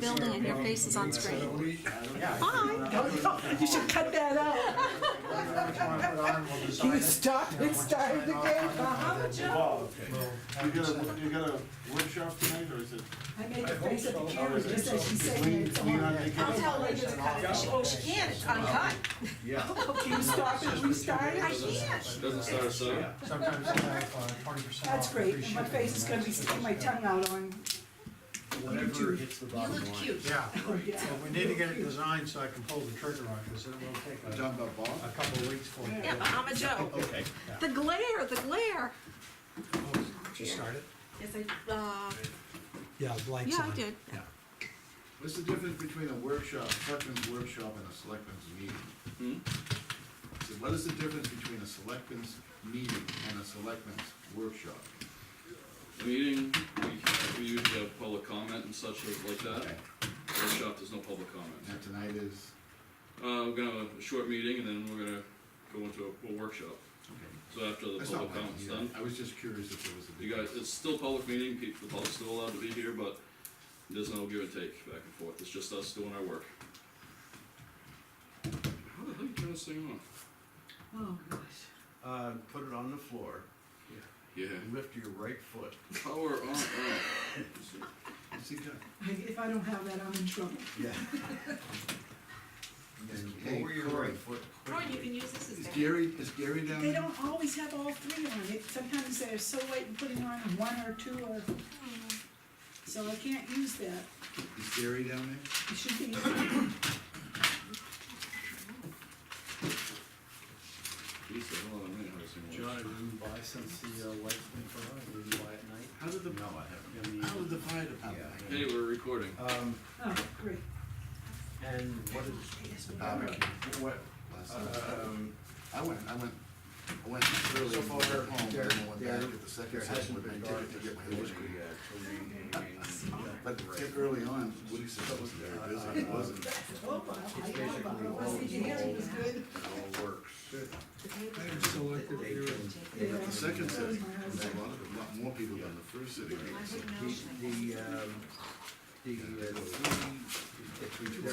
building and your face is on screen. Hi. You should cut that out. You stopped and started the game. You got a workshop tonight, or is it? I made the face of the camera just as she said it's Lean on on. vacation? I'll tell Linda to cut it. Oh, she can, it's uncut. Can you stop and restart I it? can't. Doesn't start at 7? Sometimes they have 20% That's off. great, and my face is gonna be sticking my tongue out on. Whatever hits the You bottom look line. cute. Yeah, Oh, yeah. well, we need to get it designed so I can pull the trigger on, because it will take Talking about Bob? a couple of weeks for it. Yeah, but I'm a Joe. Okay. The glare. Just started? Yes, Yeah, the lights yeah, on. I did. Yeah. What's the difference between a workshop, selectmen's workshop and a selectmen's meeting? So what is the difference between a selectmen's meeting and a selectmen's workshop? The meeting, we usually have public comment and such like that. Okay. Workshop, there's no public comment. Now tonight is, We're gonna have a short meeting and then we're gonna go into a workshop. okay. So after the That's public not bad, comment's yeah. done, I was just curious if there was a big. you guys, it's still a public meeting, the public's still allowed to be here, but there's no give and take back and forth, it's just us doing our work. How the hell you turn this thing on? Oh, gosh. Put it on the floor, Yeah, lift your right foot. power on, What's he got? If I don't have that, I'm in trouble. Yeah. And Hey, lower your Corey. right foot. Ron, you can use this as Is backup. Gary down They there? don't always have all three on it. Sometimes they're so late in putting on one or two or, so I can't use that. Is Gary down there? It should be. Geez, the hell, I don't know how this thing works. John, have you buy since the lights been put on, did you buy at night? How did the, No, I haven't. how did the fire department? Hey, we're recording. Oh, great. And what is, Barbecue. what, Last night. uh, I went early. So far, home, and there- then I went back there- at the second there session hasn't with my been ticket to darkness get my till ice cream. But Right. early on, Woody said it wasn't very busy, it wasn't. Oh, wow. I know about it. I see Gary was good. It all works. But the second sitting, there were a lot more people than the first sitting. There are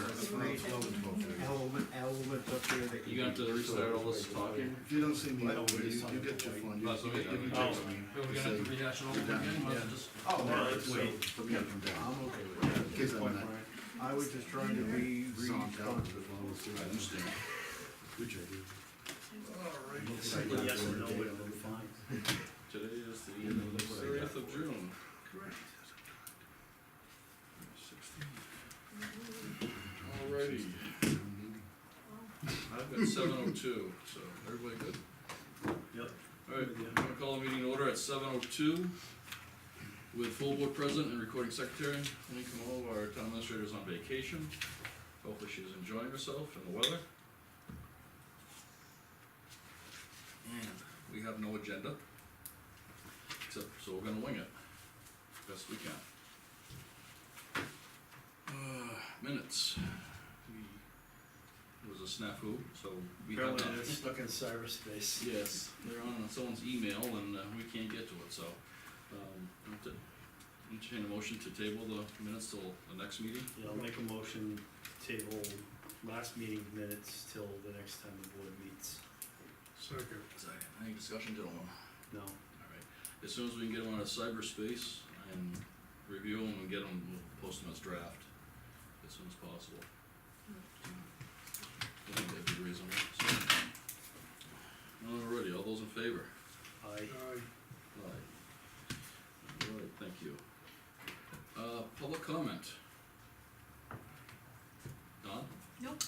three elements up there that You got to restart all this talking? If you don't see me, you get your phone, you That's okay. you text me. We're gonna have to rehash it all You're done. again? Yeah. Just- Oh, no, So, let's wait. for me to come down. I'm okay with that. In case I'm not I was just trying to be zonked out responsible. with all this. I understand. Which I do. Yes or no, it'll be fine. Today is the 30th of June. Correct. 16. Alrighty, I've got 7:02, so everybody good? Yep. Alright, I'm gonna call the meeting order at 7:02 with full board present and recording secretary. Lenny Camillo, our town administrator, is on vacation. Hopefully she's enjoying herself and the weather. And we have no agenda, except, so we're gonna wing it, best we can. Minutes. It was a snafu, so we have Apparently not. it's stuck in cyberspace. Yes, they're on someone's email and we can't get to it, so, have to entertain a motion to table the minutes till the next meeting. Yeah, I'll make a motion to table last meeting minutes till the next time the board meets. Second. Any discussion, gentlemen? No, Alright, as soon as we can get them on a cyberspace and review them and get them, we'll post them as draft as soon as possible. I think that'd be reasonable, so. Alrighty, all those in favor? I, Aye. Alright, thank you. Public comment. Don? Nope.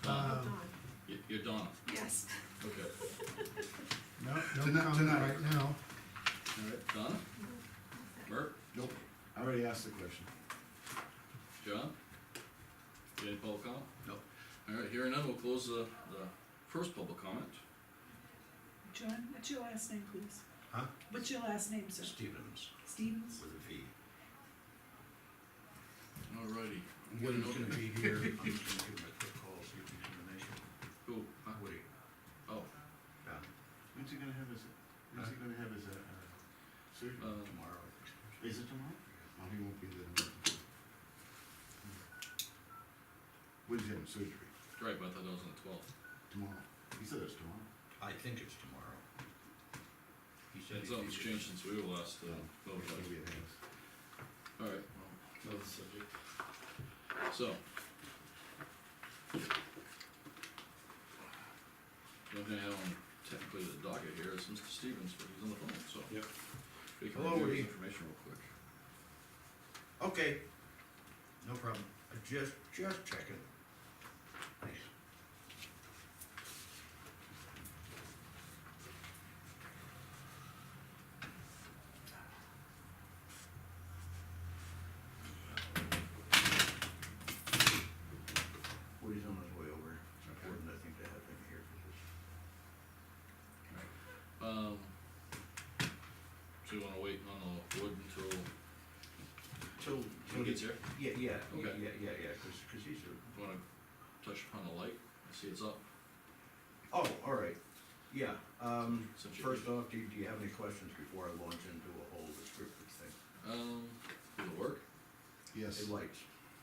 Donna, you're Donna, Yes. okay. No Tonight- comment tonight. right now. Alright, Donna? Mert? Nope, I already asked the question. John? Any public comment? Nope. Alright, hearing none, we'll close the first public comment. John, what's your last name, please? Huh? What's your last name, sir? Stevens Stevens? with a V. Alrighty. Woody's gonna be here, I'm just gonna give him a quick call, see if he's gonna make it. Who? Huh? Woody. Oh, Yeah, When's he gonna have his, surgery? tomorrow. Is it tomorrow? Oh, he won't be there tomorrow. When's he having surgery? Right, but I thought that was on the 12th. Tomorrow. He said it's tomorrow. I think it's tomorrow. He said. Something's changed since we were last notified. Maybe it has. Alright, well, Another subject. so. The only thing I have on technically the docket here is Mr. Stevens, but he's on the phone, so. Yep. We can Hello, review his Woody. information real quick. Okay, no problem. Just checking. Thanks. Woody's on his way over. It's important, I think, to have him here for this. So you wanna wait on the wood until Till he gets here? Yeah, Okay. cause he's a. You wanna touch upon the light? I see it's up. Oh, all right, yeah, Since you- first off, do you have any questions before I launch into a whole descriptive thing? Will it work? Yes. It lights,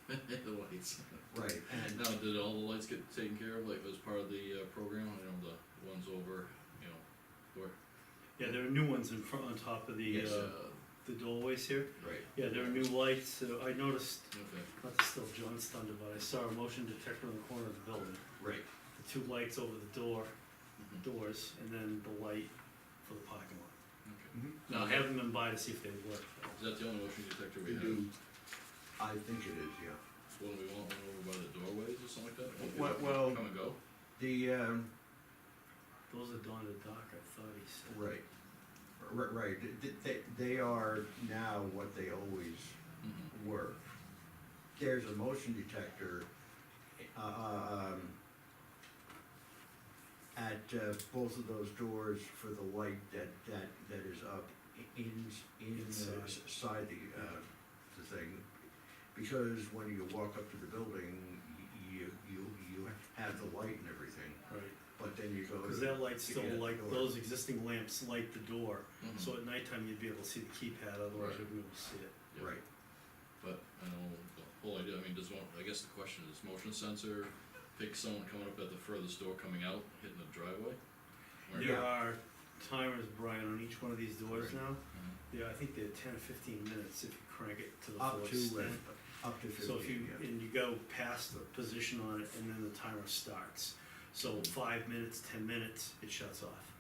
The lights. right, and, Now, did all the lights get taken care of, like, as part of the, program, you know, the ones over, you know, where? Yeah, there are new ones in front, on top of the, Yes, the doorways here. right, Yeah, there are new lights, I noticed, Okay, not to steal John's thunder, but I saw a motion detector in the corner of the building. right, The two lights over the doors, and then the light for the parking lot. okay. mhm. Now, I haven't been by to see if they work. Is that the only motion detector we We have? do, I think it is, yeah. One we want one over by the doorways or something like that? Maybe Well- they well- Come and go? The, Those are dawn to dark, I thought he said. right, right, they are now what they always Mm-hmm. were. There's a motion detector, at, both of those doors for the light that is up inside the thing. Because when you walk up to the building, you have the light and everything, Right, but then you go. cause that light still, Yeah, like, door. those existing lamps light the door, Mhm. so at nighttime you'd be able to see the keypad, otherwise Right. you wouldn't be able to see it. Yeah. Right, But, I know, the whole idea, I mean, does one, I guess the question is, motion sensor pick someone coming up at the furthest door coming out, hitting the driveway? Or- There are timers, Brian, on each one of these doors Right. now. Mhm. Yeah, I think they're 10 or 15 minutes if you crank it to the up full to, extent. up to 15, So if you, yeah. and you go past the position on it, and then the timer starts. So 5 minutes, 10 minutes, it shuts off.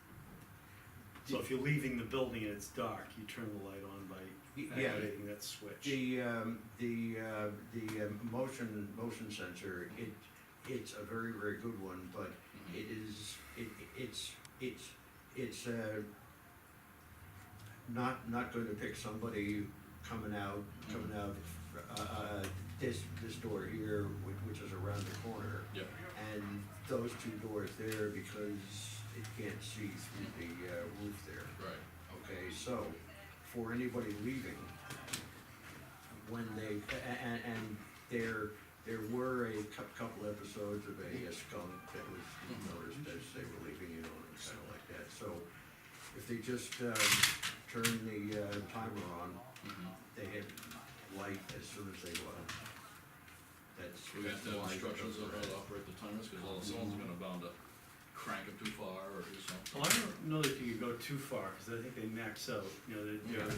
So if you're leaving the building and it's dark, you turn the light on by Yeah, activating that switch. the motion sensor, it's a very, very good one, but Mhm. it is, it's not going to pick somebody coming out, this door here, which is around the corner, Yep, and those two doors there, because it can't see through the, roof there. right, Okay, so, for anybody leaving, when they, and there were a couple episodes of a skunk that was noticed as they were leaving, you know, and kind of like that, so if they just, turn the, timer on, mhm. they hit light as soon as they go out. That's. We have to have why it instructions goes on how around. to operate the timers, cause someone's gonna bound to crank them too far or do something. Well, I don't know that you could go too far, cause I think they max out, you know, they're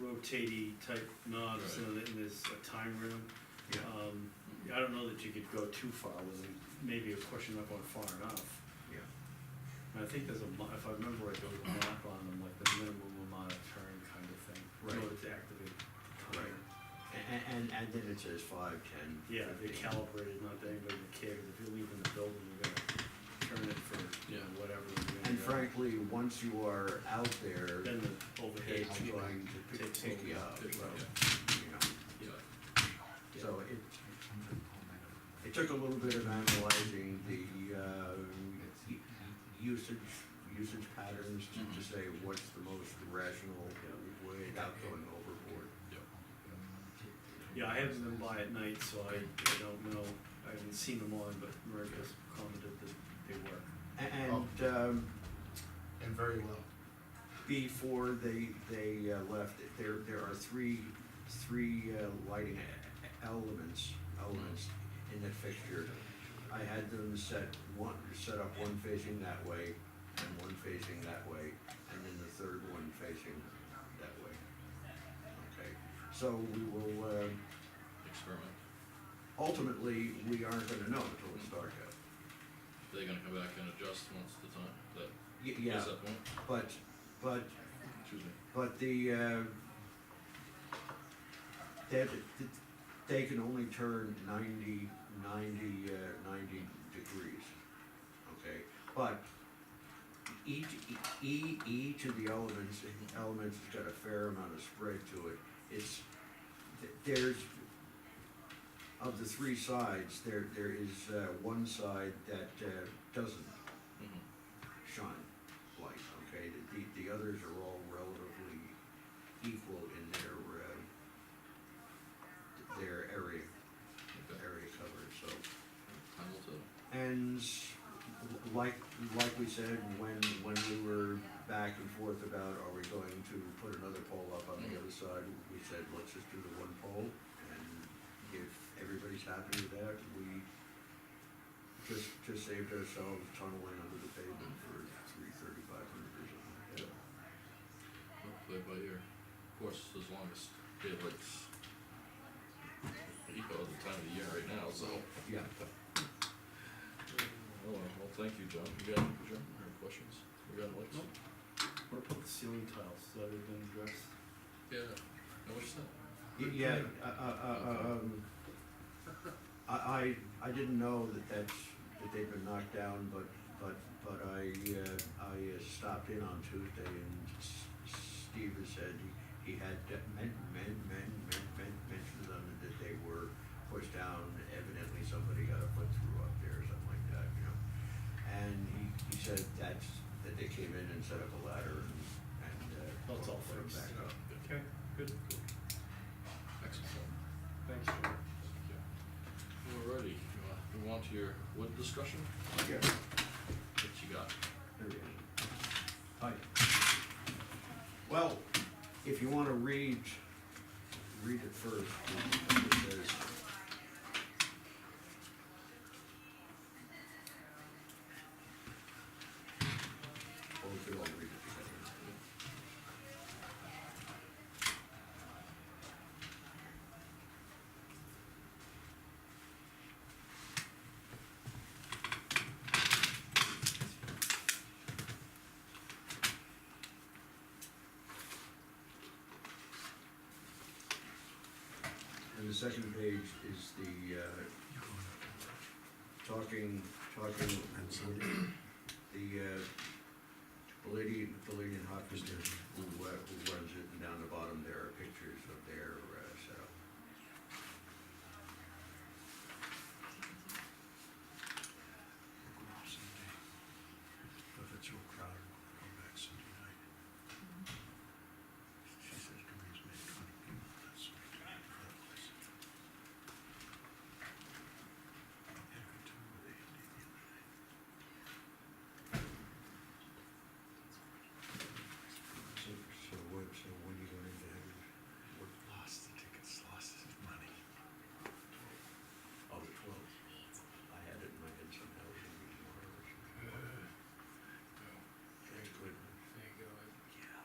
rotatey type knobs, Right. and there's a timer in them. Yeah, I don't know that you could go too far with them, maybe you're pushing up on far enough. yeah. And I think there's if I remember right, there was a mark on them, like the minimum amount of turn kind of thing, in Right. order to activate the timer. Right. And then it says 5, 10. Yeah, they're 15. calibrated, not that anybody would care, 'cause if you're leaving the building, you're gonna turn it for, you know, whatever. you're And gonna go. frankly, once you are out there, Then the overhead. it's going to takes pick over. you up, Good, so, yeah. you know. Yeah. So it took a little bit of analyzing the, usage patterns to say what's the most rational way without going overboard. Yeah, I haven't been by at night, so I don't know, I haven't seen them on, but Merck has commented that they work. And, And very well. before they left, there are three lighting elements in that fixture, I had them set up one facing that way, and one facing that way, and then the third one facing that way. Okay, so we will, Experiment. ultimately, we aren't gonna know until it's dark out. They're gonna come back and adjust once the time, that, Yeah, is that point? but, Excuse me. but they can only turn 90 degrees, okay? But each of the elements has got a fair amount of spread to it. There's, of the three sides, there is one side that doesn't Mhm. shine light, okay? The others are all relatively equal in their area Okay. covered, so. Time will tell. And like we said, when we were back and forth about, are we going to put another pole up on the other side, we said, let's just do the one pole, and if everybody's happy with that, we just saved ourselves tunneling under the pavement for $3,500 or something like that. We'll play by ear. Of course, as long as daylight's equal at the time of the year right now, so. Yeah. Oh, well, thank you, John. You got, John, any questions? We got lights? Nope. What about the ceiling tiles, that have been addressed? Yeah. How much is that? Yeah, I didn't know that they'd been knocked down, but I stopped in on Tuesday and Steve has said he had mentioned to them that they were pushed down, evidently somebody got a foot through up there or something like that, you know. And he said that they came in and set up a ladder and That's all put 'em fixed. back up. Okay, good. Excellent. Thanks, John. Thank you. Alrighty, you wanna move on to your wood discussion? Yeah. What you got? There it is. Hi. Well, if you wanna read it first, it says. Or we could all read it together. And the second page is the, talking, the lady in Hopkinton who runs it, and down the bottom there are pictures of their, setup. If it's real crowded, we'll come back Sunday night. She says, can we just make 20 people? That's so ridiculous. Had a good time with Andy the other day. So when are you going to have it? Lost the tickets, lost his money. Oh, the 12th. I had it in my head somehow, it was gonna be tomorrow or something. That's good. Thank God. Yeah.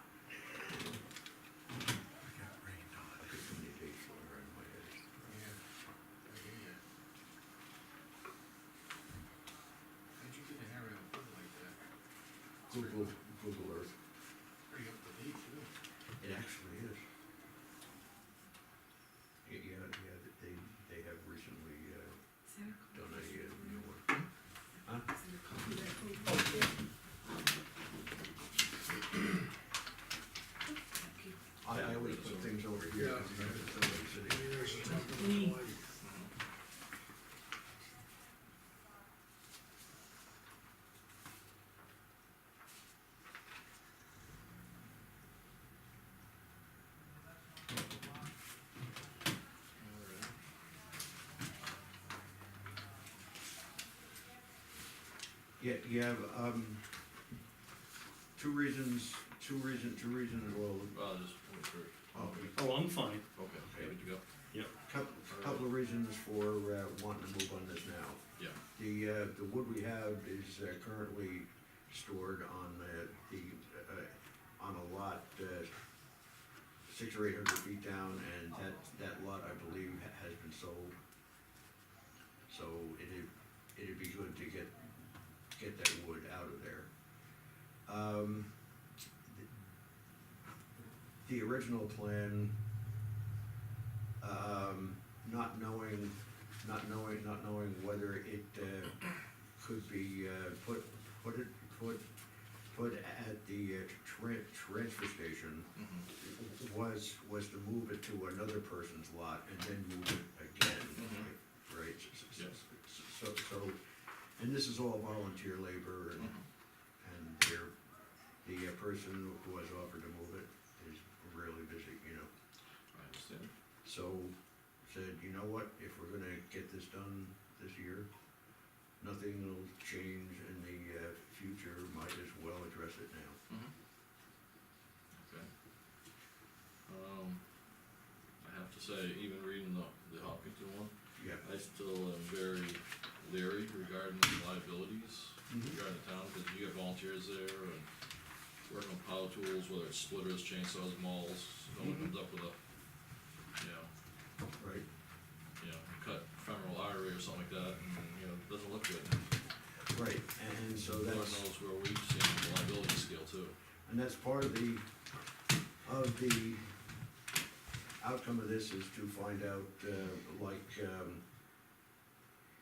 I got rained on. I could communicate dates flowing around in my head. Yeah. I hear ya. How'd you get an area of wood like that? Google Earth. Pretty up to date, too. It actually is. Yeah, they have recently, done a new one. Huh? I always put things over here, Yeah. because you have somebody sitting. Years of talking about life. Alright. Yeah, you have, two reasons, well, Just wait for, oh, Oh, I'm fine. okay, good to go. Yep. couple, Couple of reasons for, wanting to move on this now. Yeah. The wood we have is currently stored on on a lot, 600 or 800 feet down, and that lot, I believe, has been sold. So it'd be good to get that wood out of there. The original plan, not knowing whether it could be put at the transfer station was to move it to another person's lot and then move it again, right? Yes. So, and this is all volunteer labor, and the person who has offered to move it is really busy, you know. I understand. So said, you know what, if we're gonna get this done this year, nothing will change in the future, might as well address it now. Okay. I have to say, even reading the Hopkinton one, Yeah. I still am very leery regarding liabilities regarding the town, because you get volunteers there and working on power tools, whether it's splitters, chainsaws, mauls, someone comes up with a, Right, cut femoral artery or something like that, and, it doesn't look good. right, and so Lord that's, knows where we've seen the liability scale too. and that's part of the outcome of this is to find out,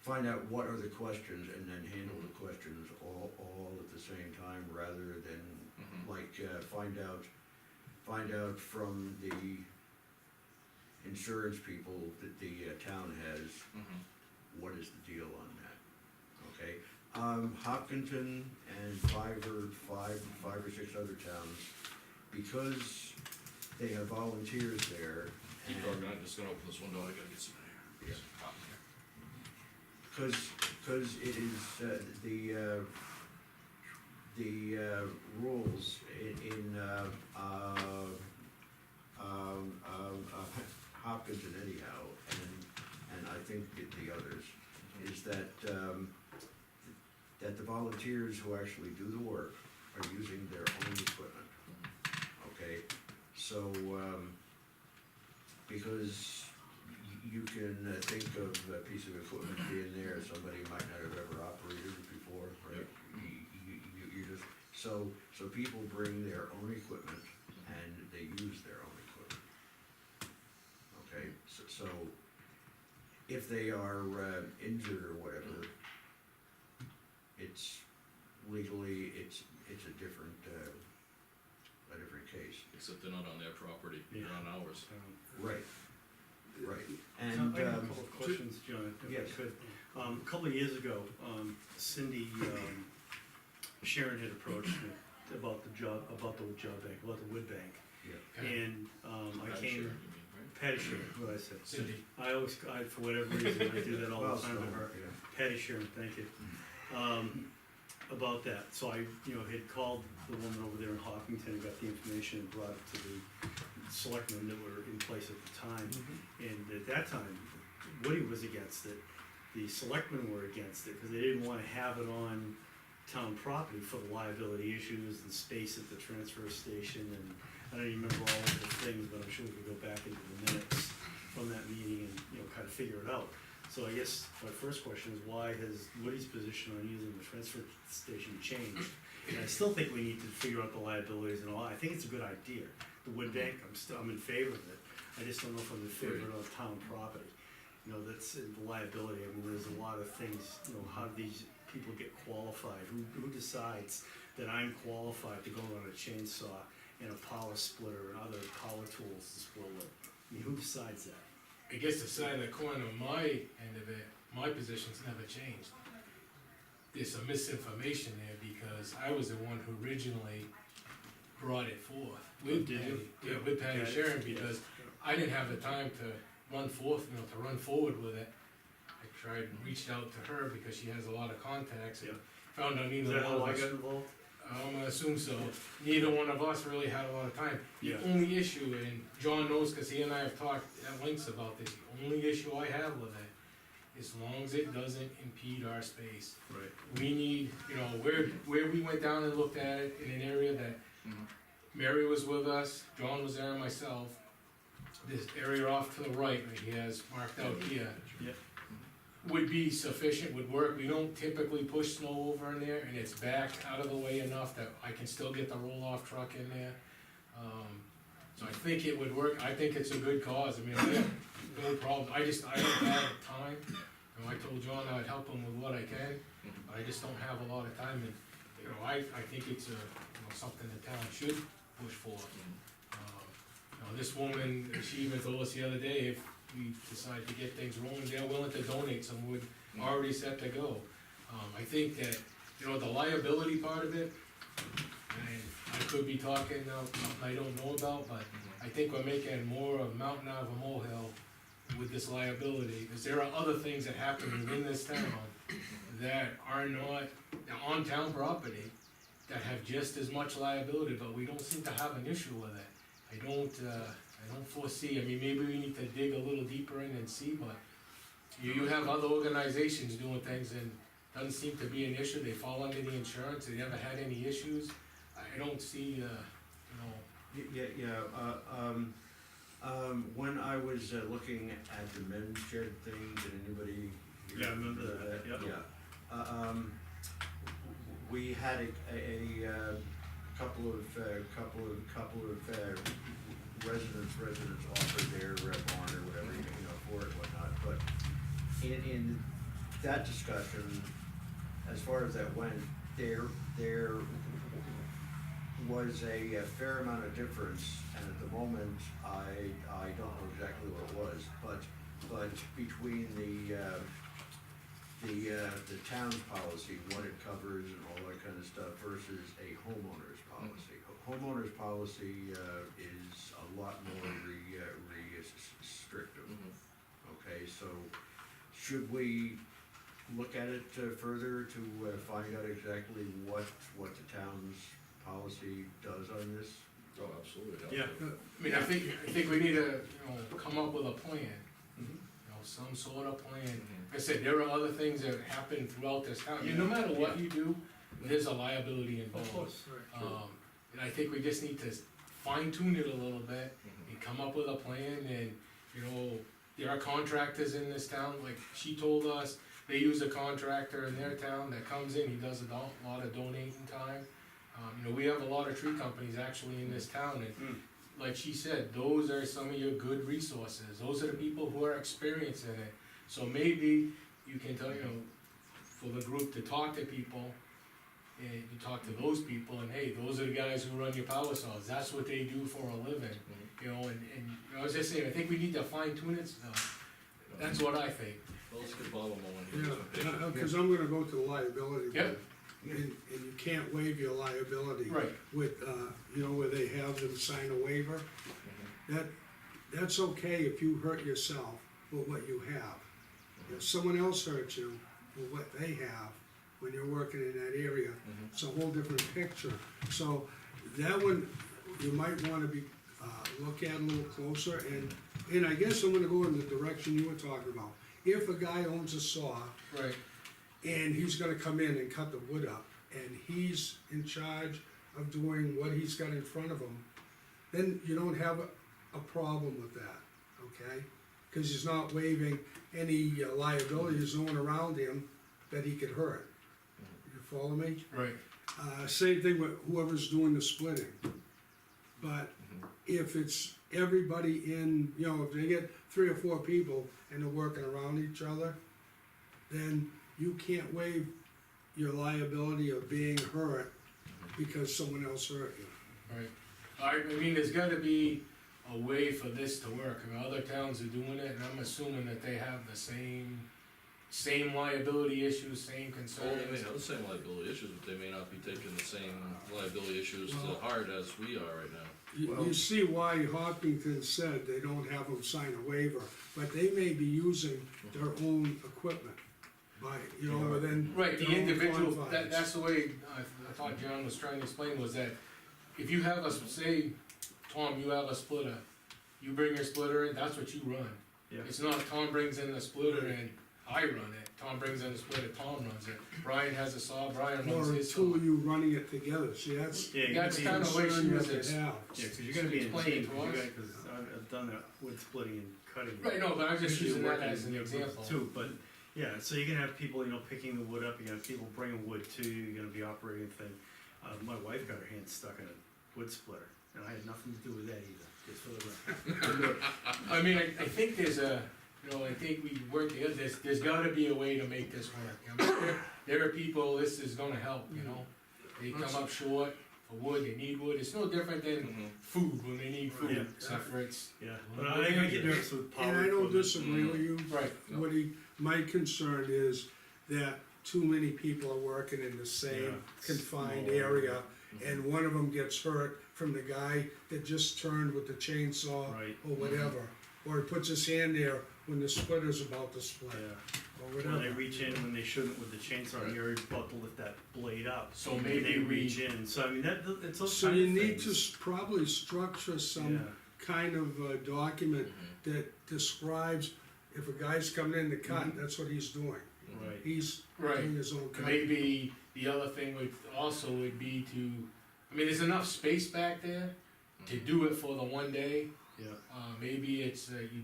find out what are the questions and then handle the questions all at the same time, rather than find out from the insurance people that the town has, what is the deal on that, okay? Hopkinton and five or six other towns, because they have volunteers there, Keep and talking, I'm just gonna open this window, I gotta get some air. Yeah. Hot in here. cause it is, the rules in Hopkinton anyhow, and I think the others, is that the volunteers who actually do the work are using their own equipment, okay? So, because you can think of a piece of equipment being there, somebody might not have ever operated it before, right? You just, so people bring their own equipment and they use their own equipment. Okay, so if they are injured or whatever, it's legally, it's a different case. Except they're not on their property, they're on ours. Right, right, I and, have a couple of questions, John, if yes. I could. A couple of years ago, Cindy, Sharon had approached me about the bank, about the wood bank. yeah, And, I Patty came, Sharon, you mean, right? Patty Sharon, what I said. Cindy. I, for whatever reason, I do that all well, the time to so, her. yeah. Patty Sharon, thank you. About that, so I, had called the woman over there in Hopkinton, and got the information and brought it to the selectmen that were in place at the time. And at that time, Woody was against it, the selectmen were against it, because they didn't wanna have it on town property for the liability issues and space at the transfer station, and I don't even remember all of the things, but I'm sure we could go back into the minutes from that meeting and, kind of figure it out. So I guess my first question is, why has Woody's position on using the transfer station changed? And I still think we need to figure out the liabilities and all, I think it's a good idea. The wood bank, I'm in favor of it, I just don't know if I'm in favor of town property. That's the liability, I mean, there's a lot of things, how do these people get qualified? Who decides that I'm qualified to go on a chainsaw and a power splitter and other power tools to split wood? I mean, who decides that? I guess the side of the coin on my end of it, my position's never changed. There's some misinformation there because I was the one who originally brought it forth with Did you? Patty, with Patty Yeah, Sharon, yeah. because I didn't have the time to run forth, to run forward with it. I tried, reached out to her because she has a lot of contacts and Yeah. found on Is either that one how of I us. got involved? I'm gonna assume so, neither one of us really had a lot of time. The Yeah. only issue, and John knows, cause he and I have talked at lengths about this, the only issue I have with it, as long as it doesn't impede our space. Right. We need, you know, where we went down and looked at it in an area that Mhm. Mary was with us, John was there, and myself. This area off to the right, that he has marked out here, Yep. would be sufficient, would work. We don't typically push snow over in there, and it's backed out of the way enough that I can still get the roll-off truck in there. So I think it would work, I think it's a good cause, I mean, I have no problem, I don't have time. You know, I told John I'd help him with what I can, but I just don't have a lot of time, and, you know, I think it's a, you know, something the town should push for. You know, this woman, she even told us the other day, if we decide to get things rolling, they're willing to donate some wood already set to go. I think that, you know, the liability part of it, and I could be talking something I don't know about, but I think we're making more of a mountain out of a molehill with this liability, because there are other things that happen within this town that are not on town property, that have just as much liability, but we don't seem to have an issue with it. I don't foresee, I mean, maybe we need to dig a little deeper in and see, but you have other organizations doing things and doesn't seem to be an issue, they fall under the insurance, they never had any issues. I don't see, you know, When I was looking at the men's shed thing, did anybody? Yeah, I remember that, yeah. Yeah. We had a couple of residents offer their barn or whatever, you know, for it and whatnot, but in that discussion, as far as that went, there was a fair amount of difference, and at the moment, I don't know exactly what it was, but between the town's policy, what it covers and all that kind of stuff versus a homeowner's policy. Homeowner's policy is a lot more restrictive. Okay, so should we look at it further to find out exactly what the town's policy does on this? Oh, absolutely. Yeah. I mean, I think we need to, you know, come up with a plan. You know, some sort of plan. Like I said, there are other things that happen throughout this town, I mean, no matter what you do, there's a liability involved. Of course. And I think we just need to fine tune it a little bit and come up with a plan, and, you know, there are contractors in this town, like she told us, they use a contractor in their town that comes in, he does a lot of donating time. You know, we have a lot of tree companies actually in this town, and like she said, those are some of your good resources, those are the people who are experienced in it. So maybe you can tell, you know, for the group to talk to people, and you talk to those people, and hey, those are the guys who run your power saws, that's what they do for a living. You know, and I was just saying, I think we need to fine tune it, that's what I think. Well, let's get Bob on one here. Yeah, cause I'm gonna go to the liability. one. Yep. And you can't waive your liability. Right. With, you know, where they have them sign a waiver. That's okay if you hurt yourself with what you have. If someone else hurts you with what they have, when you're working in that area, it's a whole different picture. So that one, you might wanna be, look at a little closer, and I guess I'm gonna go in the direction you were talking about. If a guy owns a saw, Right. and he's gonna come in and cut the wood up, and he's in charge of doing what he's got in front of him, then you don't have a problem with that, okay? Cause he's not waiving any liability, there's no one around him that he could hurt. You follow me? Right. Same thing with whoever's doing the splitting. But if it's everybody in, you know, if they get 3 or 4 people and they're working around each other, then you can't waive your liability of being hurt because someone else hurt you. Right. I mean, there's gotta be a way for this to work. I mean, other towns are doing it, and I'm assuming that they have the same liability issues, same Well, concerns. they may have the same liability issues, but they may not be taking the same liability issues to heart as we are right now. You see why Hopkinton said they don't have them sign a waiver, but they may be using their own equipment. by, you know, within. Right, the their own individual, confines. that's the way I thought John was trying to explain, was that if you have a, say, Tom, you have a splitter, you bring your splitter in, that's what you run. Yeah. It's not Tom brings in the splitter and I run it, Tom brings in the splitter, Tom runs it, Brian has a saw, Brian runs Or his saw. two of you running it together, see, that's Yeah, you That's gotta kind be- of the way she concern was, that ex- they have. Yeah, cause you're gonna be in explain team, it to us. cause I've done that wood splitting and cutting. Right, no, but I'm just Usually using that working as an in groups example. Too, but, yeah, so you're gonna have people, you know, picking the wood up, you're gonna have people bringing wood to you, you're gonna be operating the thing. My wife got her hand stuck in a wood splitter, and I had nothing to do with that either, just for the record. I mean, I think there's a, you know, I think we work together, there's gotta be a way to make this work. I mean, there are people, this is gonna help, you know? They come up short for wood, they need wood, it's no different than food, when they need food, Yeah. except for it's. Yeah, but I get nervous with power And I don't equipment. disagree with you, Right, Woody, my concern is that too many people are working in the same Yeah. confined Small. area, and one of them gets hurt from the guy that just turned with the chainsaw Right. or whatever, or he puts his hand there when the splitter's about to split, Yeah, or or they whatever. reach in when they shouldn't with the chainsaw, and you're about to lift that blade up. so And maybe they reach we, in, so I mean, it's those So kind you of need to things. probably structure some Yeah. kind of document that describes, if a guy's coming in to cut, that's what he's doing. Right, He's right, doing his own cutting. maybe the other thing would also would be to, I mean, there's enough space back there to do it for the one day. yeah. Maybe it's, you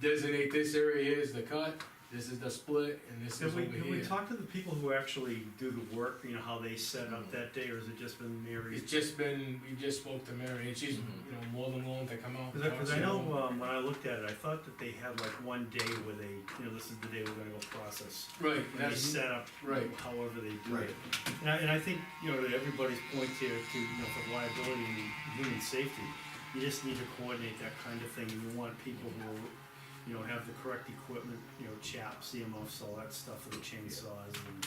designate this area is the cut, this is the split, and this is Have over we here. talked to the people who actually do the work, you know, how they set up that day, or has it just been Mary? It's just been, we just spoke to Mary, and she's, you know, more than willing to come out. and Cause I talk know, to them. when I looked at it, I thought that they had like one day where they, you know, this is the day we're gonna go process. Right, And they that's, set up, right. however they do Right. it. And I think, you know, to everybody's point here, to, you know, for liability and human safety, you just need to coordinate that kind of thing, and you want people who will, you know, have the correct equipment, you know, chaps, CMOs, all that stuff for the chainsaws, and,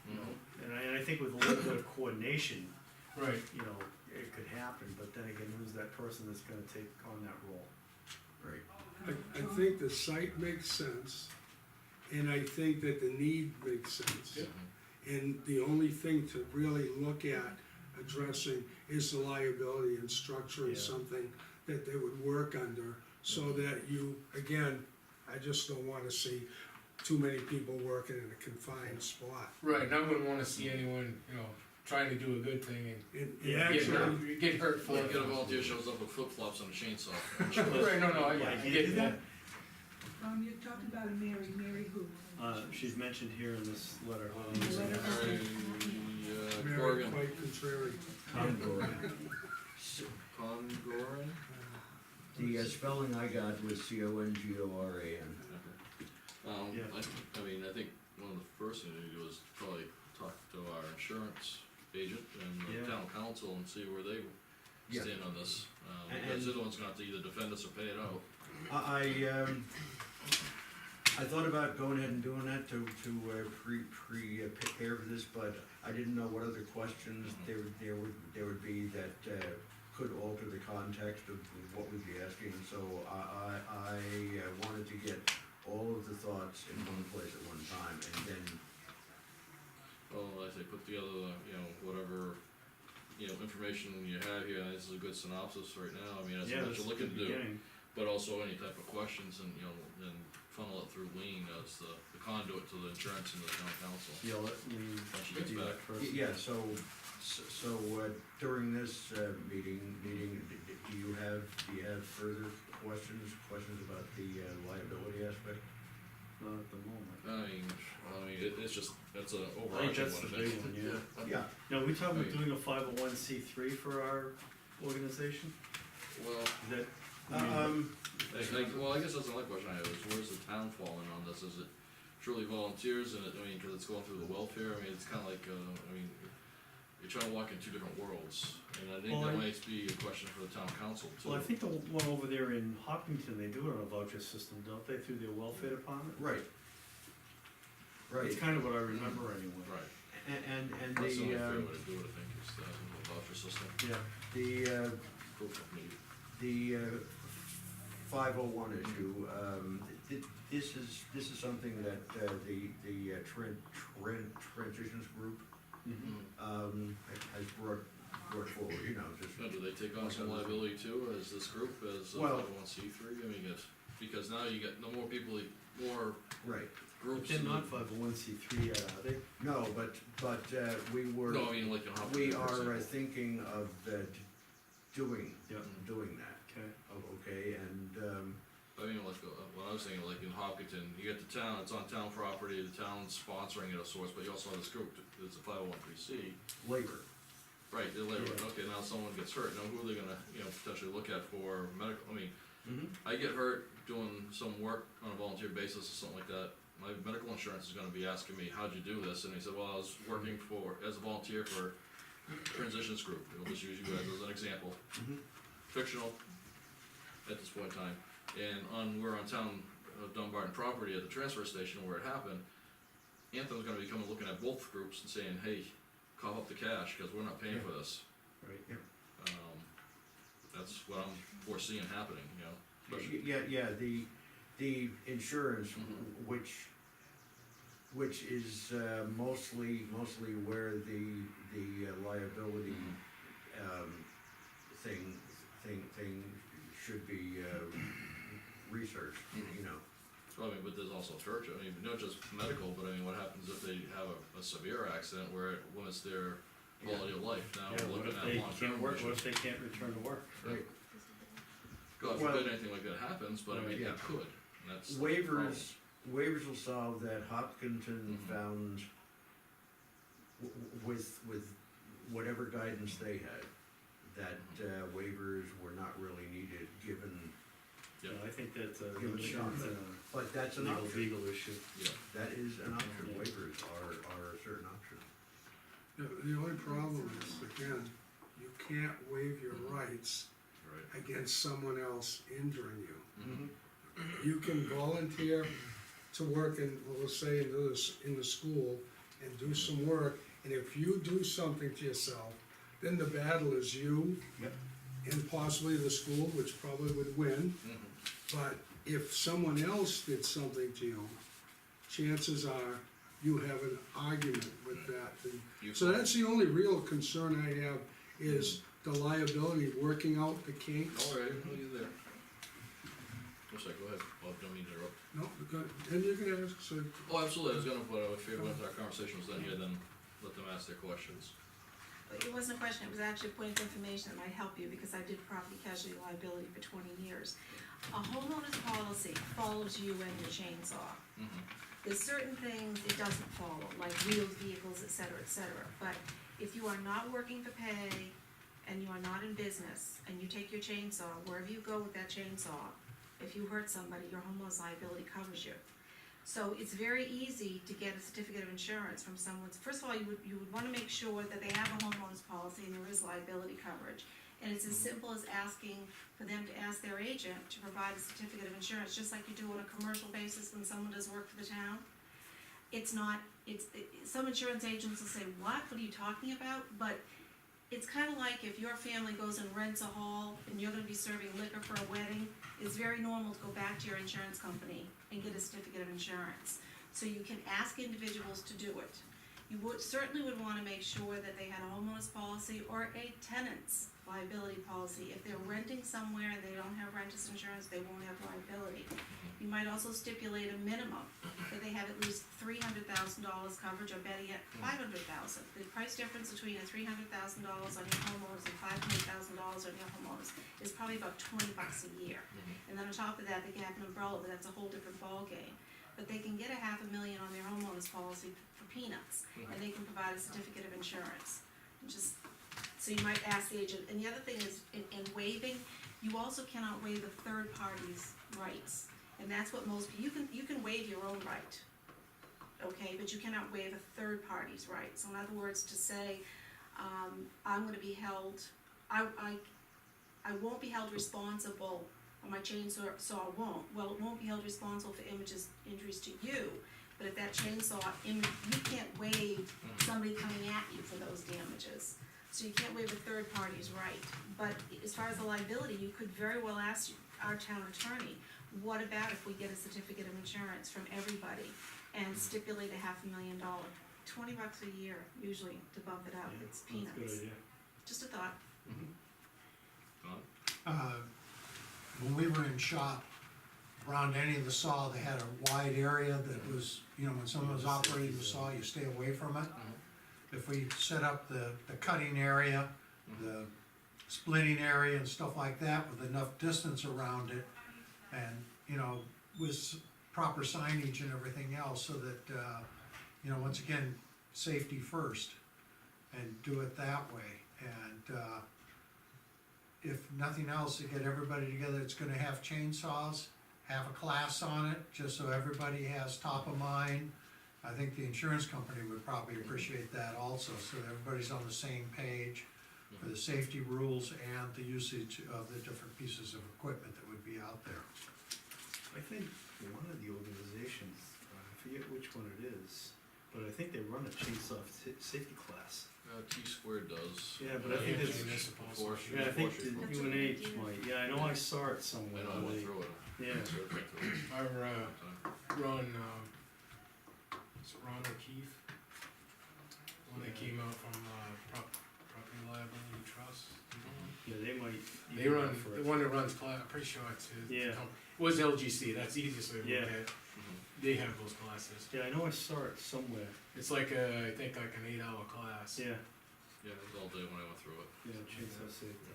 you know, and I think with a little bit of coordination, right, you know, it could happen, but then again, who's that person that's gonna take on that role? Right. I think the site makes sense, and I think that the need makes sense. And the only thing to really look at addressing is the liability and structuring Yeah. something that they would work under, so that you, again, I just don't wanna see too many people working in a confined spot. right, and I wouldn't wanna see anyone, you know, trying to do a good thing And Yeah, and actually, get hurt for Or it. get a volunteer shows up with flip flops and a chainsaw. Right, no, I Yeah, you get do that. You're talking about a Mary who? She's mentioned here in this letter. Letter. Mary Corrigan, quite contrary. Congoran? The spelling I got was Congoran. Yeah. I mean, I think one of the first things we do is probably talk to our insurance agent and Yeah. the town council and see where they Yeah. stand on this. And- Because they're the ones gonna have to either defend us or pay it out. I thought about going ahead and doing that to prepare for this, but I didn't know what other questions there would be that could alter the context of what we'd be asking, so I wanted to get all of the thoughts in one place at one time, and then, Well, I say put together, whatever, information you have here, and this is a good synopsis right now, I mean, that's Yeah, what that's you're a looking good to do. beginning. But also any type of questions and, then funnel it through Lean as the conduit to the insurance and the town council. Yeah, let me Once she gets do back. that first. yeah, so during this meeting, do you have further questions about the liability aspect? Not at the moment. I mean, it's just, that's an I think overarching that's one, the I big think. one, yeah. Yeah. Now, we talking about Right. doing a 501c3 for our organization? Well, Is that? well, I guess that's another question I have, is where's the town falling on this? Is it truly volunteers and cause it's going through the welfare, I mean, it's kinda like, you're trying to walk in two different worlds. And I think Well, that I- might be a question for the town council too. Well, I think the one over there in Hopkinton, they do it on a voucher system, don't they, through their welfare department? Right. Right, That's kind of what I remember anyway. Right, and that's the only fair the, way to do it, I think, is the voucher system. Yeah, the 501 The 501 issue, This is something that, the transitions group, has brought forward, you know, just. Now, do they take on some liability too, as this group, as a Well- 501c3? I mean, because now you get no more people, more Right, But groups. they're not 501c3 yet, are they? no, but, we were. No, I mean, like in Hopkins, We for are example. thinking of, doing Yeah. that, Okay. okay, and, I mean, like, what I was saying, like in Hopkinton, you get the town, it's on town property, the town's sponsoring it of sorts, but you also have this group, it's a 501c. labor. Right, they're labor, Yeah. okay, now someone gets hurt, now who are they gonna, potentially look at for medical, I mean, Mm-hmm. I get hurt doing some work on a volunteer basis or something like that, my medical insurance is gonna be asking me, how'd you do this? And he said, well, I was working as a volunteer for Transitions Group, we'll just use you guys as an example. Mhm. Fictional, at this point in time, and we're on town Dunbarton property at the transfer station where it happened, Anthem's gonna be coming looking at both groups and saying, hey, cough up the cash, cause we're not paying for this. Right. That's what I'm foreseeing happening, especially. Yeah, the insurance, Mhm. which is, mostly where the liability, thing should be, researched, you know. Well, I mean, but there's also church, I mean, not just medical, but I mean, what happens if they have a severe accident where it limits their quality of life? Now, Yeah, we're what looking if at they long-term can't work, what issues. if they can't return to work? Right. God Well- forbid anything like that happens, but I mean, Yeah. it could, and that's. the problem. Waivers will solve that. Hopkinton Mhm. found, with whatever guidance they had, that waivers were not really needed, given, Yeah. I think that's a Give it a shot. but that's an option. legal issue. Yeah, That is an option. Yeah. Waivers are a certain option. The only problem is, again, you can't waive your rights right. against someone else injuring you. Mhm. You can volunteer to work in, well, let's say, in the school and do some work, and if you do something to yourself, then the battle is you Yep. and possibly the school, which probably would win. Mhm. But if someone else did something to you, chances are you have an argument with that. And You so find- that's the only real concern I have, is the liability, working out the kinks. All right, well, you're there. I'm sorry, go ahead, Bob, don't mean to interrupt. No, good. And you can ask, so, Oh, absolutely, I was gonna, but if everyone's, our conversation was done here, then let them ask their questions. It wasn't a question, it was actually a point of information that might help you, because I did property casualty liability for 20 years. A homeowner's policy follows you and your chainsaw. Mhm. There's certain things it doesn't follow, like wheels, vehicles, et cetera, but if you are not working for pay, and you are not in business, and you take your chainsaw, wherever you go with that chainsaw, if you hurt somebody, your homeowner's liability covers you. So it's very easy to get a certificate of insurance from someone's, first of all, you would wanna make sure that they have a homeowner's policy and there is liability coverage. And it's as simple as asking for them to ask their agent to provide a certificate of insurance, just like you do on a commercial basis when someone does work for the town. It's not, some insurance agents will say, what are you talking about? But it's kinda like if your family goes and rents a hall and you're gonna be serving liquor for a wedding, it's very normal to go back to your insurance company and get a certificate of insurance. So you can ask individuals to do it. You certainly would wanna make sure that they had a homeowner's policy or a tenant's liability policy. If they're renting somewhere and they don't have renter's insurance, they won't have liability. You might also stipulate a minimum, that they have at least $300,000 coverage, or better yet, $500,000. The price difference between a $300,000 on your homeowners and $500,000 on your homeowners is probably about $20 a year. And then on top of that, they can have an umbrella, but that's a whole different ballgame. But they can get $500,000 on their homeowner's policy for peanuts, and they can provide a certificate of insurance. So you might ask the agent, and the other thing is, in waiving, you also cannot waive a third party's rights. And that's what you can waive your own right, okay, but you cannot waive a third party's right. So in other words, to say, I'm gonna be held, I won't be held responsible, or my chainsaw won't, well, it won't be held responsible for injuries to you, but if that chainsaw, you can't waive somebody coming at you for those damages. So you can't waive a third party's right. But as far as the liability, you could very well ask our town attorney, What about if we get a certificate of insurance from everybody and stipulate $500,000, $20 a year usually to bump it up, Yeah, it's that's a good peanuts. idea. Just a thought. Don? When we were in shop, around any of the saw, they had a wide area that was, you know, when someone was operating the saw, you stay away from it. If we set up the cutting area, the splitting area and stuff like that with enough distance around it, and, you know, with proper signage and everything else, so that, you know, once again, safety first, and do it that way, and, if nothing else, to get everybody together that's gonna have chainsaws, have a class on it, just so everybody has top of mind. I think the insurance company would probably appreciate that also, so that everybody's on the same page for the safety rules and the usage of the different pieces of equipment that would be out there. I think one of the organizations, I forget which one it is, but I think they run a chainsaw safety class. T-Squared does. Yeah, but I think it's, Municipal Forestry- yeah, I think forestry the That's folks. what they UNH do. might, yeah, I know I saw it I somewhere. know, I went through it. Yeah, Certified through it. I Time. run, is it Ron O'Keefe? When they came out from, Property Liability Trust. yeah, they might. They run, the one that runs, I'm pretty sure it's his. Yeah. It was LGC, that's the easiest way to look Yeah. at it. They have those classes. Yeah, I know I saw it somewhere, It's like I think like an 8-hour class. yeah, Yeah, it was all day when I went through it, yeah, chainsaw safety.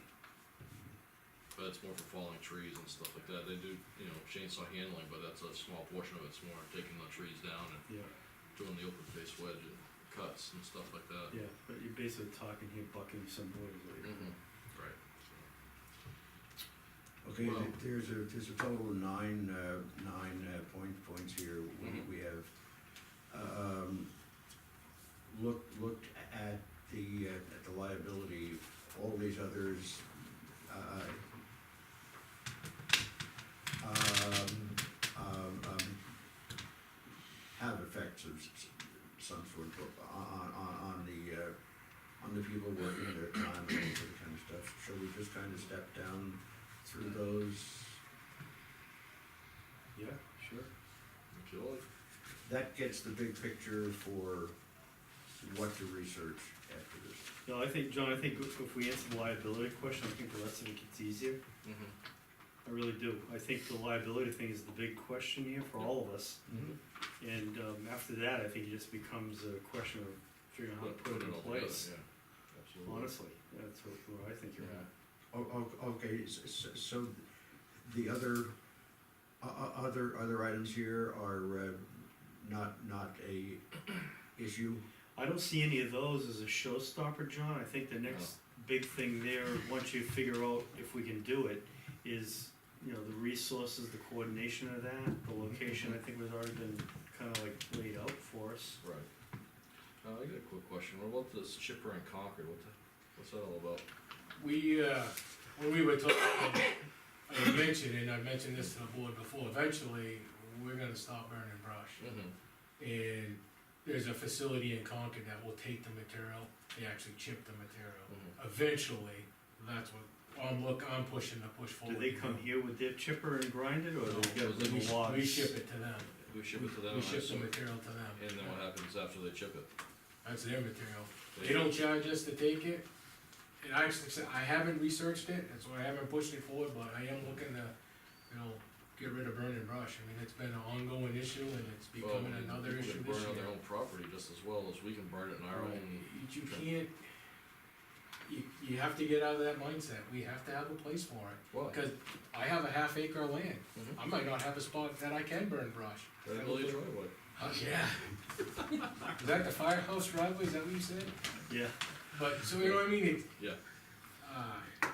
but it's more for falling trees and stuff like that. They do, you know, chainsaw handling, but that's a small portion of it. It's more taking the trees down and Yeah, doing the open face wedge and cuts and stuff like that. yeah, but you're basically talking here bucking some wood, is what you're doing. Right. Okay, Well- there's a total of nine points here. We have, looked at the liability, all these others, have effects of some sort on the people working their time and all that kind of stuff. Shall we just kind of step down through those? Yeah, sure. If you like. That gets the big picture for what to research after this. No, I think, John, I think if we answer the liability question, I think the rest of it gets easier. I really do. I think the liability thing is the big question here for all of us. And, after that, I think it just becomes a question of figuring out how to put it in all together, place. yeah. Absolutely. Honestly, that's where I think you're at. Okay, so the other items here are not a issue? I don't see any of those as a showstopper, John. I think the next big thing there, once you figure out if we can do it, is, you know, the resources, the coordination of that, the location, I think has already been kinda like laid out for us. Right. I got a quick question. What about this chipper in Concord? What's that all about? We, when we were talking, I mentioned, and I mentioned this to the board before, eventually, we're gonna stop burning brush. And there's a facility in Concord that will take the material, they actually chip the material. Eventually, that's what, I'm pushing to push Do forward. they come here with their chipper and grind it, or No, do they get we- little logs? We ship it to them, We ship it to them, we I ship the assume. material to them, And then what happens after they chip it? that's their material. They don't charge us to take it, and I actually said, I haven't researched it, that's why I haven't pushed it forward, but I am looking to, you know, get rid of burning brush. I mean, it's been an ongoing issue, and it's becoming another issue People this can burn on year. their own property just as well as we can burn it in our Right. own. You can't, you have to get out of that mindset, we have to have a place for it. Why? Cause I have a half-acre of land, Mhm. I might not have a spot that I can burn brush. Right below your driveway. Oh, yeah. Is that the firehouse driveway, is that what you said? Yeah, But, so you know what I mean, it, Yeah.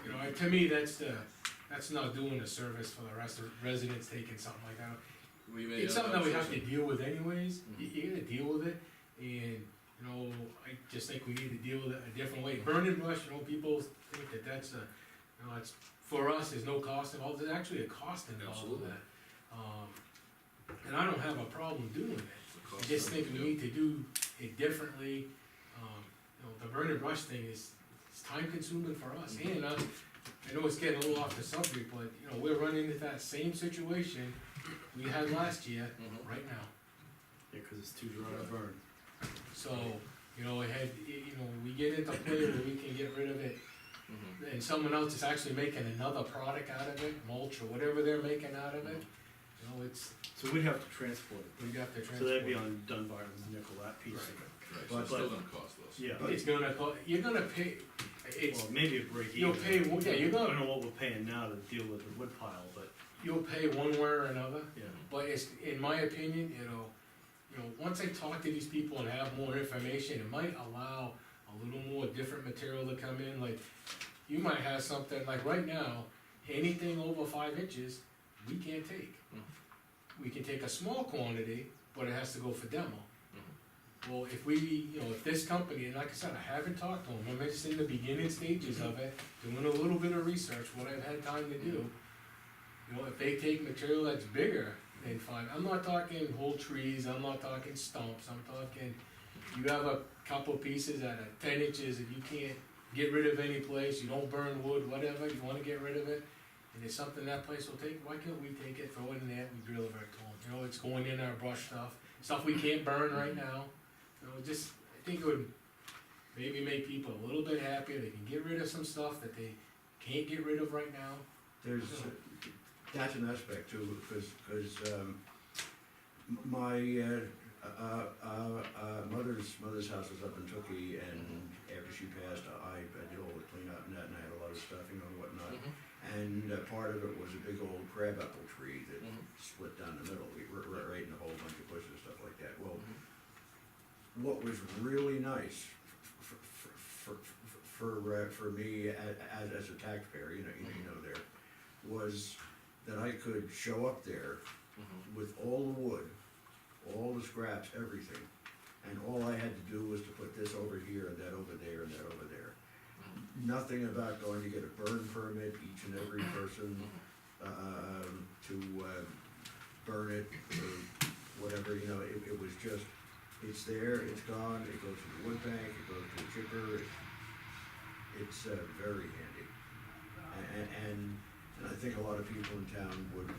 you know, to me, that's not doing a service for the rest of residents taking something like that. We may It's something that we have to outsource it. deal with anyways, Mhm. you gotta deal with it, and, you know, I just think we need to deal with it a different way. Burning brush, you know, people think that that's a, you know, it's, for us, there's no cost involved, there's actually a cost involved with Absolutely. that. And I don't have a problem doing it, The I cost just of think it, we yeah. need to do it differently. You know, the burning brush thing is, it's time consuming for us, Mhm. and I know it's getting a little off the subject, but, you know, we're running into that same situation we had last year, Mhm. right now. Yeah, cause it's too dry to burn. So, you know, we get into a play where we can get rid of it, Mhm. and someone else is actually making another product out of it, mulch or whatever they're making out of it. You know, it's, So we'd have to transport it. we got to So that'd be transport. on Dunbarton's nickel, that piece of it. Right, so it's still gonna cost us. Yeah, It's gonna you're gonna pay, it's, well, maybe a break even. you'll pay, yeah, you're I gonna, don't know what we're paying now to deal with the wood pile, but, you'll pay one way or another. yeah. But it's, in my opinion, once I talk to these people and have more information, it might allow a little more different material to come in, like, you might have something, like right now, anything over 5 inches, we can't take. We can take a small quantity, but it has to go for demo. Well, if if this company, and like I said, I haven't talked to them, I'm just in the beginning stages of it, doing a little bit of research, what I've had time to do. If they take material that's bigger than 5, I'm not talking whole trees, I'm not talking stumps, I'm talking, you have a couple pieces that are 10 inches and you can't get rid of any place, you don't burn wood, whatever, you wanna get rid of it, and it's something that place will take, why can't we take it, throw it in there, we grill it right to them, it's going in our brush stuff we can't burn right now, just, I think it would maybe make people a little bit happier, they can get rid of some stuff that they can't get rid of right now. There's, that's an aspect too, because, my, mother's house was up in Tookie, and after she passed, I did all the cleanup and that, and I had a lot of stuffing and whatnot. And part of it was a big old crabapple tree that split down the middle, right in a whole bunch of bushes and stuff like that. Well, what was really nice for me as a taxpayer, there, was that I could show up there with all the wood, all the scraps, everything, and all I had to do was to put this over here and that over there and that over there. Nothing about going to get a burn permit, each and every person, to burn it or whatever, it was just, it's there, it's gone, it goes to the wood bank, it goes to a chipper, it's very handy. And I think a lot of people in town would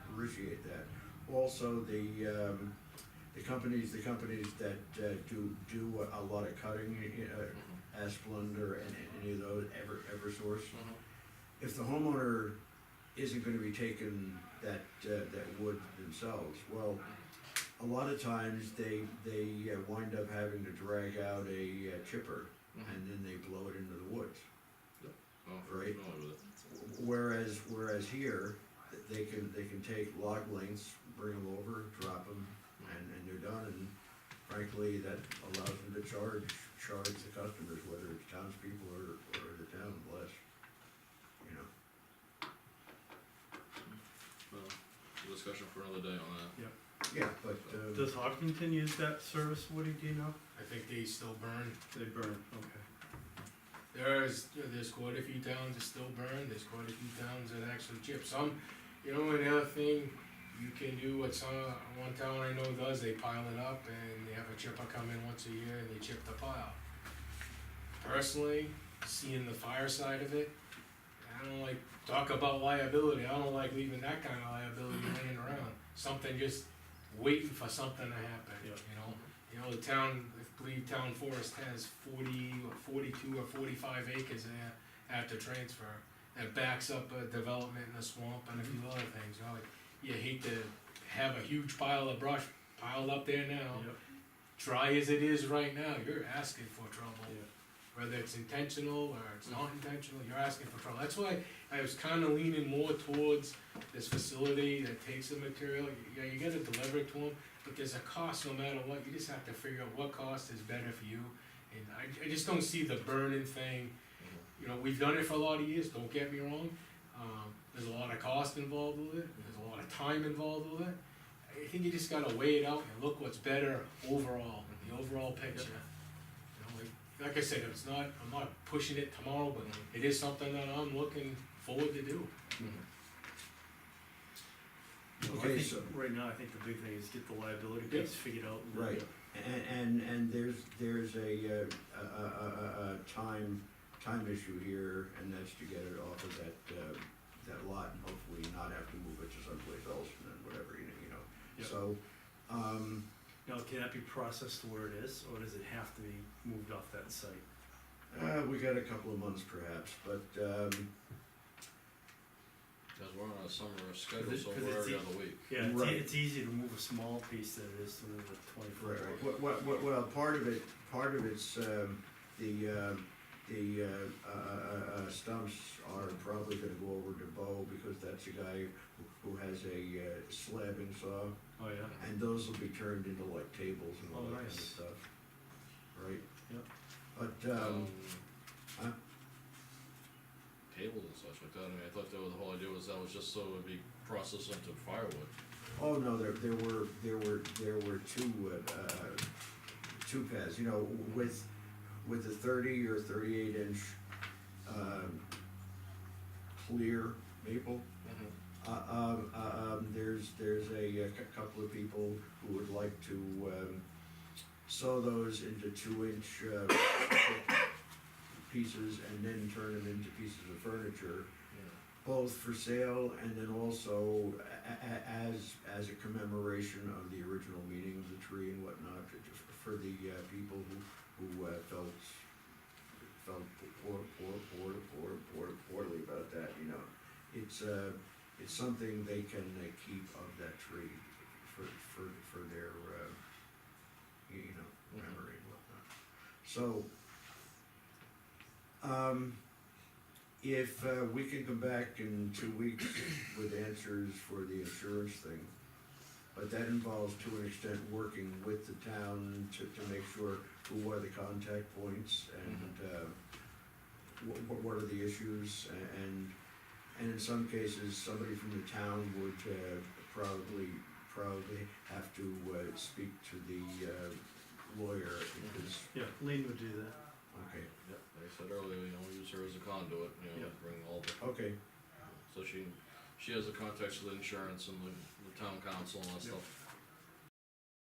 appreciate that. Also, the companies that do a lot of cutting, Asplund or any of those, Eversource, if the homeowner isn't gonna be taking that wood themselves, well, a lot of times they wind up having to drag out a chipper, and then they blow it into the woods. Right. Whereas here, they can take log lengths, bring them over, drop them, and they're done, and frankly, that allows them to charge the customers, whether it's townspeople or the town, less, Well, discussion for another day on that. Yeah, but, Does Hopkinton use that service, Woody, do you know? I think they still burn. They burn, okay. There's quite a few towns that still burn, there's quite a few towns that actually chip. Some, and the other thing you can do, what one town I know does, they pile it up and they have a chipper come in once a year and they chip the pile. Personally, seeing the fire side of it, I don't like, talk about liability, I don't like leaving that kind of liability laying around. Something just waiting for something to happen, the town, I believe Town Forest has 40 or 42 or 45 acres there at the transfer that backs up a development in a swamp and a few other things, you hate to have a huge pile of brush piled up there now. Dry as it is right now, you're asking for trouble. Whether it's intentional or it's not intentional, you're asking for trouble. That's why I was kinda leaning more towards this facility that takes the material, you gotta deliver it to them, but there's a cost no matter what, you just have to figure out what cost is better for you. And I just don't see the burning thing, we've done it for a lot of years, don't get me wrong. There's a lot of cost involved with it, there's a lot of time involved with it. I think you just gotta weigh it out and look what's better overall, the overall picture. Like I said, I'm not pushing it tomorrow, but it is something that I'm looking forward to do. okay, so, Right now, I think the big thing is get the liability Yeah. piece figured out. right, and there's a time time issue here, and that's to get it off of that lot and hopefully not have to move it to someplace else and then whatever, you know. Yep. So, Now, can that be processed to where it is, or does it have to be moved off that site? we got a couple of months perhaps, but, Cause we're on a summer schedule, Cause so it's we're every e- other week. Yeah, Right. it's easier to move a small piece than it is to move a 20-foot. right, well, part of it's, the stumps are probably gonna go over to Bo, because that's a guy who has a slabbing saw, Oh, yeah? and those will be turned into like tables and all Oh, that kind of nice. stuff, right? Yep. But, huh? Tables and such like that, I mean, I thought that was, the whole idea was that was just so it would be processed into firewood. oh, no, there were two paths, you know, with the 30 or 38 inch, clear maple. There's a couple of people who would like to, sew those into 2-inch, pieces and then turn them into pieces of furniture, both for sale and then also as a commemoration of the original meaning of the tree and whatnot, for the, people who felt poorly about that, you know. It's something they can keep of that tree for their, you know, memory and whatnot. So, if we can come back in 2 weeks with answers for the insurance thing, but that involves to an extent working with the town to make sure who are the contact points and what are the issues, and in some cases, somebody from the town would probably have to speak to the lawyer, because, Yeah, Lean would do that. okay, Yep, like I said earlier, you know, use her as a conduit, you know, Yeah. bring all the, okay, so she has the contacts with insurance and the town council and that Yep. stuff.